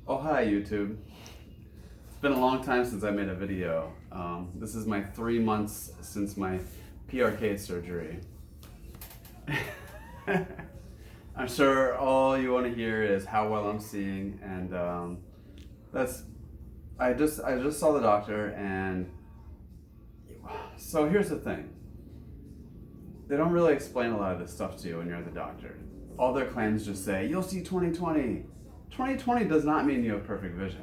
Oh, hi YouTube. It's been a long time since I made a video. This is my 3 months since my PRK surgery. I'm sure all you want to hear is how well I'm seeing, and that's I just saw the doctor, and so here's the thing. They don't really explain a lot of this stuff to you when you're the doctor. All their claims just say, you'll see 20/20. 20/20 does not mean you have perfect vision.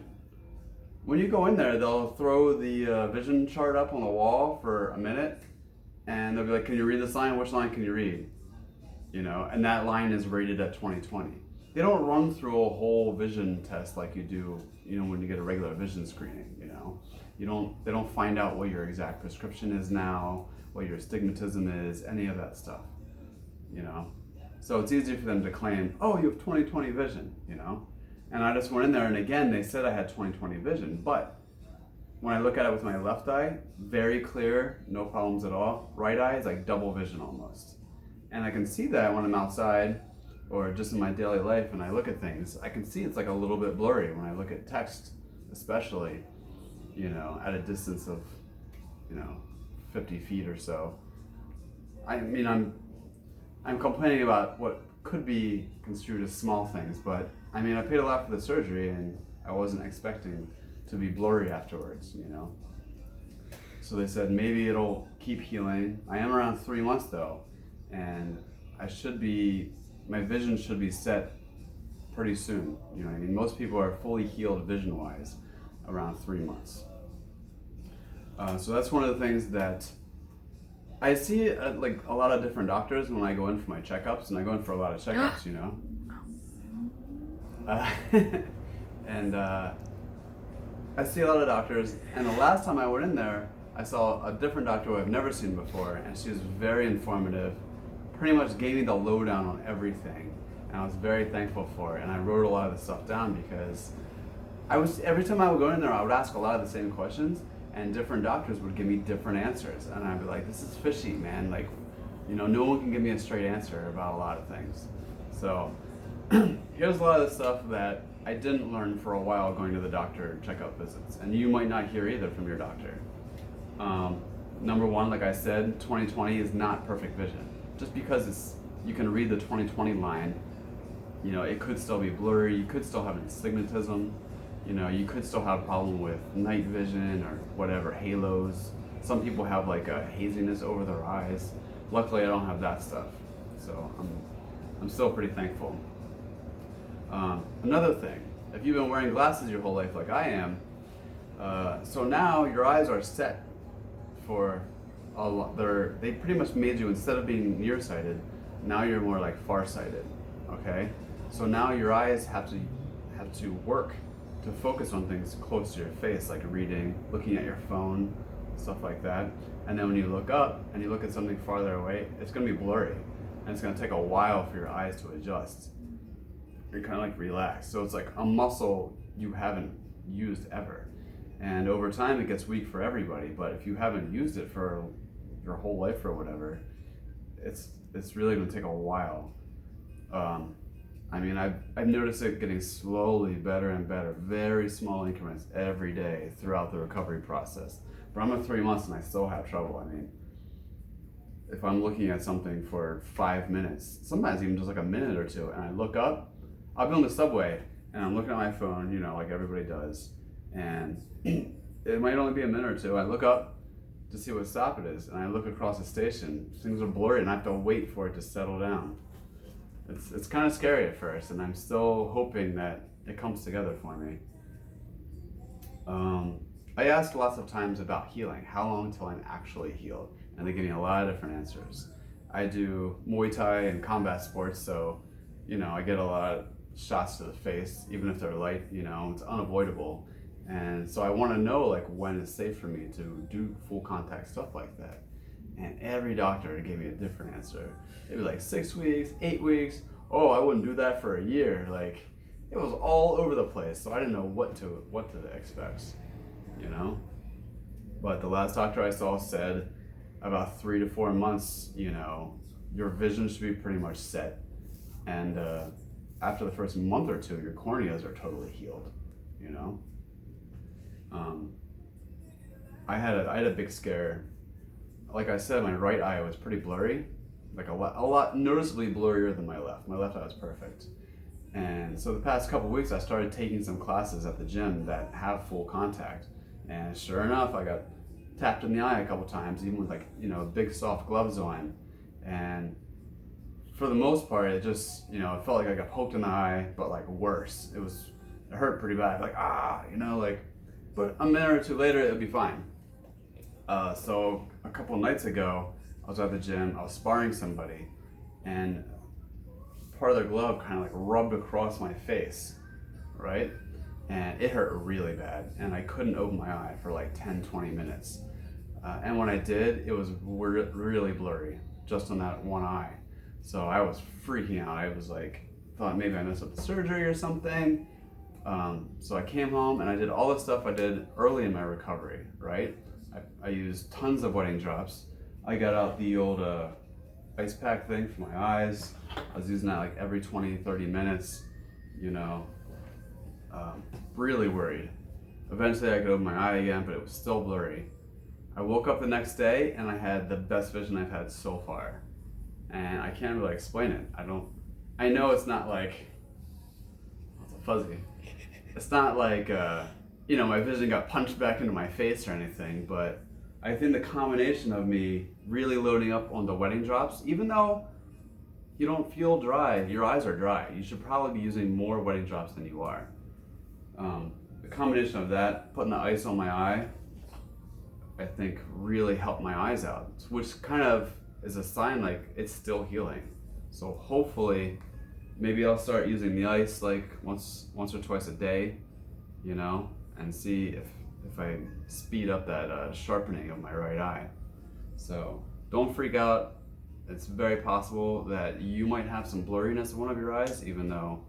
When you go in there, they'll throw the vision chart up on the wall for a minute, and they'll be like, can you read this line? Which line can you read? You know, and that line is rated at 20/20. They don't run through a whole vision test like you do, you know, when you get a regular vision screening, you know. They don't find out what your exact prescription is now, what your astigmatism is, any of that stuff, you know. So it's easy for them to claim, oh, you have 20/20 vision, you know. And I just went in there, and again, they said I had 20/20 vision, but when I look at it with my left eye, very clear, no problems at all. Right eye is like double vision almost. And I can see that when I'm outside or just in my daily life and I look at things. I can see it's like a little bit blurry when I look at text, especially, you know, at a distance of, you know, 50 feet or so. I mean, I'm complaining about what could be construed as small things, but I mean, I paid a lot for the surgery and I wasn't expecting to be blurry afterwards, you know. So they said maybe it'll keep healing. I am around 3 months though, and my vision should be set pretty soon. You know what I mean? Most people are fully healed vision-wise around 3 months. So that's one of the things that I see like a lot of different doctors when I go in for my checkups, and I go in for a lot of checkups, you know. And I see a lot of doctors, and the last time I went in there, I saw a different doctor who I've never seen before, and she was very informative, pretty much gave me the lowdown on everything, and I was very thankful for it, and I wrote a lot of the stuff down because every time I would go in there, I would ask a lot of the same questions, and different doctors would give me different answers, and I'd be like, this is fishy, man, like, you know, no one can give me a straight answer about a lot of things. So here's a lot of the stuff that I didn't learn for a while going to the doctor checkup visits, and you might not hear either from your doctor. Number one, like I said, 20/20 is not perfect vision. Just because you can read the 20/20 line, you know, it could still be blurry, you could still have astigmatism, you know, you could still have a problem with night vision or whatever, halos. Some people have like a haziness over their eyes. Luckily, I don't have that stuff, so I'm still pretty thankful. Another thing, if you've been wearing glasses your whole life like I am, so now your eyes are set for a lot. They pretty much made you, instead of being nearsighted, now you're more like farsighted. Okay, so now your eyes have to work to focus on things close to your face, like reading, looking at your phone, stuff like that. And then when you look up and you look at something farther away, it's going to be blurry, and it's going to take a while for your eyes to adjust. You're kind of like relaxed. So it's like a muscle you haven't used ever. And over time it gets weak for everybody, but if you haven't used it for your whole life or whatever, it's really going to take a while. I mean, I've noticed it getting slowly better and better, very small increments every day throughout the recovery process. But I'm at 3 months and I still have trouble. I mean, if I'm looking at something for 5 minutes, sometimes even just like a minute or two, and I look up, I'll be on the subway and I'm looking at my phone, you know, like everybody does, and it might only be a minute or two. I look up to see what stop it is, and I look across the station. Things are blurry, and I have to wait for it to settle down. It's kind of scary at first, and I'm still hoping that it comes together for me. I asked lots of times about healing, how long until I'm actually healed, and they give me a lot of different answers. I do Muay Thai and combat sports, so, you know, I get a lot of shots to the face, even if they're light, you know, it's unavoidable. And so I want to know, like, when it's safe for me to do full contact stuff like that. And every doctor gave me a different answer. It'd be like 6 weeks, 8 weeks. Oh, I wouldn't do that for a year. Like, it was all over the place. So I didn't know what to expect, you know. But the last doctor I saw said about 3 to 4 months, you know, your vision should be pretty much set. And after the first month or two, your corneas are totally healed. you know. I had a big scare. Like I said, my right eye was pretty blurry, like a lot noticeably blurrier than my left. My left eye was perfect. And so the past couple weeks, I started taking some classes at the gym that have full contact. And sure enough, I got tapped in the eye a couple times, even with like, you know, big soft gloves on. And for the most part, it just, you know, it felt like I got poked in the eye, but like worse. It hurt pretty bad, like, you know, like, but a minute or two later, it'll be fine. So a couple nights ago, I was at the gym, I was sparring somebody, and part of their glove kind of like rubbed across my face, right? And it hurt really bad, and I couldn't open my eye for like 10-20 minutes. And when I did, it was really blurry, just on that one eye. So I was freaking out. I was like, thought maybe I messed up the surgery or something. So I came home and I did all the stuff I did early in my recovery, right? I used tons of wetting drops. I got out the old ice pack thing for my eyes. I was using that like every 20-30 minutes, you know. Really worried. Eventually I could open my eye again, but it was still blurry. I woke up the next day and I had the best vision I've had so far. And I can't really explain it. I know it's not like, it's fuzzy. It's not like, you know, my vision got punched back into my face or anything, but I think the combination of me really loading up on the wetting drops, even though you don't feel dry, your eyes are dry, you should probably be using more wetting drops than you are. The combination of that, putting the ice on my eye, I think really helped my eyes out, which kind of is a sign like it's still healing. So hopefully, maybe I'll start using the ice like once or twice a day, you know, and see if I speed up that sharpening of my right eye. So don't freak out. It's very possible that you might have some blurriness in one of your eyes, even though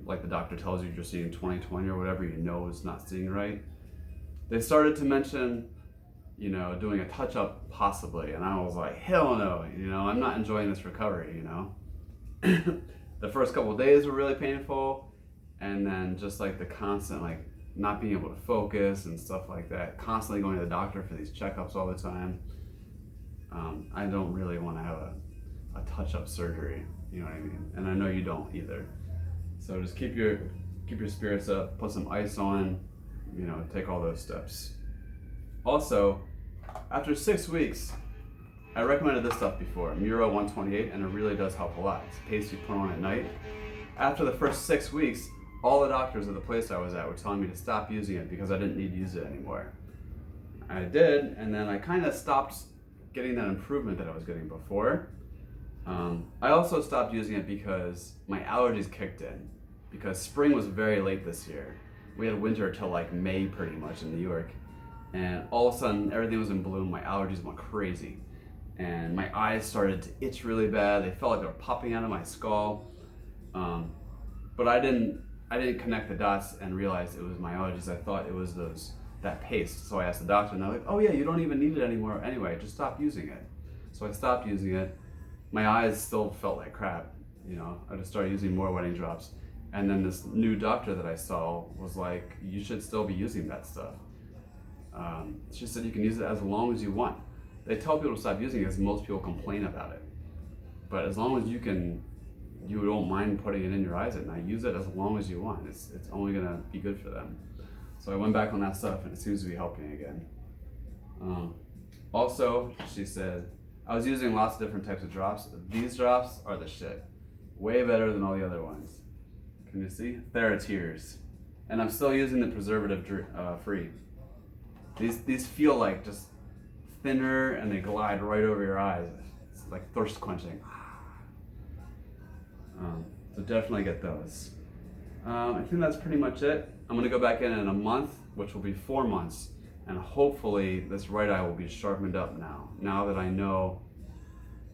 like the doctor tells you you're seeing 20/20 or whatever, you know it's not seeing right. They started to mention, you know, doing a touch-up possibly, and I was like, hell no, you know, I'm not enjoying this recovery, you know. The first couple of days were really painful, and then just like the constant like not being able to focus and stuff like that, constantly going to the doctor for these checkups all the time. I don't really want to have a touch-up surgery, you know what I mean? And I know you don't either. So just keep your spirits up, put some ice on, you know, take all those steps. Also, after 6 weeks, I recommended this stuff before, Muro 128, and it really does help a lot. It's a paste you put on at night. After the first 6 weeks, all the doctors at the place I was at were telling me to stop using it because I didn't need to use it anymore. I did, and then I kind of stopped getting that improvement that I was getting before. I also stopped using it because my allergies kicked in, because spring was very late this year. We had winter till like May pretty much in New York, and all of a sudden everything was in bloom, my allergies went crazy, and my eyes started to itch really bad. They felt like they were popping out of my skull, but I didn't connect the dots and realize it was my allergies. I thought it was that paste. So I asked the doctor, and they're like, oh yeah, you don't even need it anymore anyway, just stop using it. So I stopped using it. My eyes still felt like crap, you know. I just started using more wetting drops. And then this new doctor that I saw was like, you should still be using that stuff. She said you can use it as long as you want. They tell people to stop using it because most people complain about it. But as long as you don't mind putting it in your eyes at night, use it as long as you want. It's only gonna be good for them. So I went back on that stuff and it seems to be helping again. Also, she said, I was using lots of different types of drops. These drops are the shit. Way better than all the other ones. Can you see? Theratears. And I'm still using the preservative free. These feel like just thinner and they glide right over your eyes. It's like thirst quenching. So definitely get those. I think that's pretty much it. I'm gonna go back in a month, which will be 4 months. And hopefully this right eye will be sharpened up now. Now that I know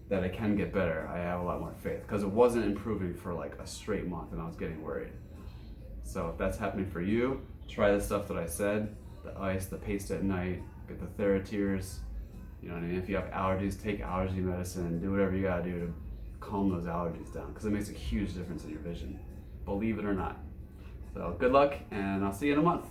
that it can get better, I have a lot more faith, because it wasn't improving for like a straight month and I was getting worried. So if that's happening for you, try the stuff that I said, the ice, the paste at night, get the Theratears. You know what I mean? If you have allergies, take allergy medicine, do whatever you gotta do to calm those allergies down, because it makes a huge difference in your vision, believe it or not. So good luck, and I'll see you in a month.